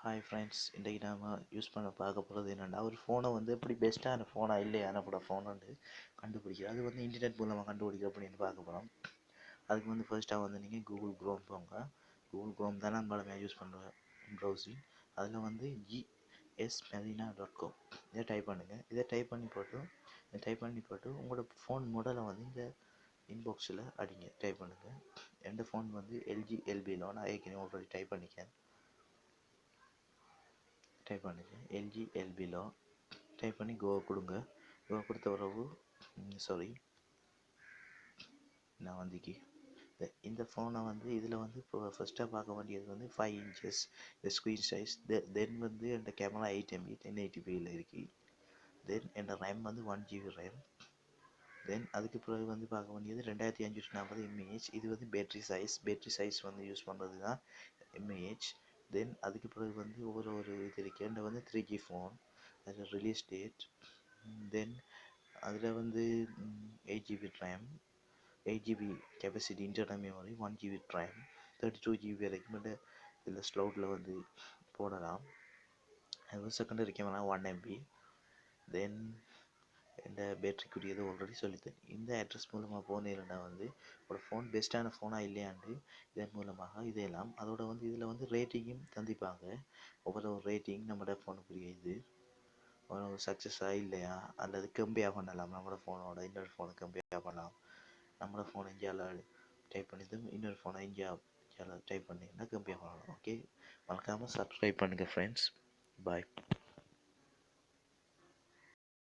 Hi friends, இன்றைக்கி நாம் use பண்ண பார்க்க போகிறது என்னென்னா, ஒரு ஃபோனை வந்து எப்படி பெஸ்ட்டான ஃபோனாக இல்லையான கூட ஃபோன் வந்து கண்டுபிடிக்கிறது. அது வந்து இன்டர்நெட் மூலமாக கண்டுபிடிக்க அப்படின்னு பார்க்க போகிறோம். அதுக்கு வந்து ஃபர்ஸ்ட்டாக வந்து நீங்கள் கூகுள் க்ரோம் போங்க. கூகுள் க்ரோம் தான் நான் பலமையாக யூஸ் பண்ணுற ப்ரௌசிங். அதில் வந்து gsmarina.com இதை டைப் பண்ணுங்கள். இதை டைப் பண்ணி போட்டு உங்களோட ஃபோன் மாடலை வந்து இந்த இன்பாக்ஸில் அடிங்க. டைப் பண்ணுங்கள். எந்த ஃபோன் வந்து எல்ஜி எல்பியில் நான் ஏற்கனவே ஆல்ரெடி டைப் பண்ணிக்கேன். டைப் பண்ணுங்கள். எல்ஜி எல்பியில் டைப் பண்ணி கோ கொடுங்க. கோ கொடுத்த பிறகு நான் வந்து இந்த ஃபோனை வந்து இதில் வந்து இப்போ ஃபஸ்ட்டாக பார்க்க வேண்டியது வந்து 5 inches இந்த ஸ்க்ரீன் சைஸ். தென் வந்து என் கேமரா 8 MB 1080pயில் இருக்குது. தென் என் ரேம் வந்து 1 GB ரேம். தென் அதுக்கு பிறகு வந்து பார்க்க வேண்டியது 2540 mAh. இது வந்து பேட்ரி சைஸ் வந்து யூஸ் பண்ணுறது தான் mAh. தென் அதுக்கு பிறகு வந்து ஒரு இது இருக்குது. என்கிட்ட வந்து 3G ஃபோன், அதில் ரிலீஸ் டேட். தென் அதில் வந்து 8GB RAM, 8GB capacity internal memory, 1GB RAM, 32GB வரைக்கும் இதில் ஸ்லோட்டில் வந்து போடலாம். அது செகண்டரி கேமரா 1 MB. தென் இந்த பேட்டரிக்குரியது ஆல்ரெடி சொல்லித்தேன். இந்த அட்ரஸ் மூலமாக போனீங்கன்னா வந்து ஒரு ஃபோன் பெஸ்ட்டான ஃபோனாக இல்லையாண்டு இதன் மூலமாக இதெல்லாம் அதோட வந்து இதில் வந்து ரேட்டிங்கும் தந்திப்பாங்க. ஒவ்வொரு ரேட்டிங் நம்மளோட ஃபோனுக்குரிய இது ஒரு சக்ஸஸாக இல்லையா அல்லது கம்பேர் பண்ணலாம். நம்மளோட ஃபோனோட இன்னொரு ஃபோனை கம்பேர் பண்ணலாம். நம்மளோட ஃபோனை இந்தியாவில் டைப் பண்ணிட்டு இன்னொரு ஃபோனை இந்தியாவில் டைப் பண்ணிங்கன்னா கம்பேர் பண்ணலாம். ஓகே, மறக்காமல் சப்ஸ்கிரைப் பண்ணுங்கள் ஃப்ரெண்ட்ஸ். பாய்.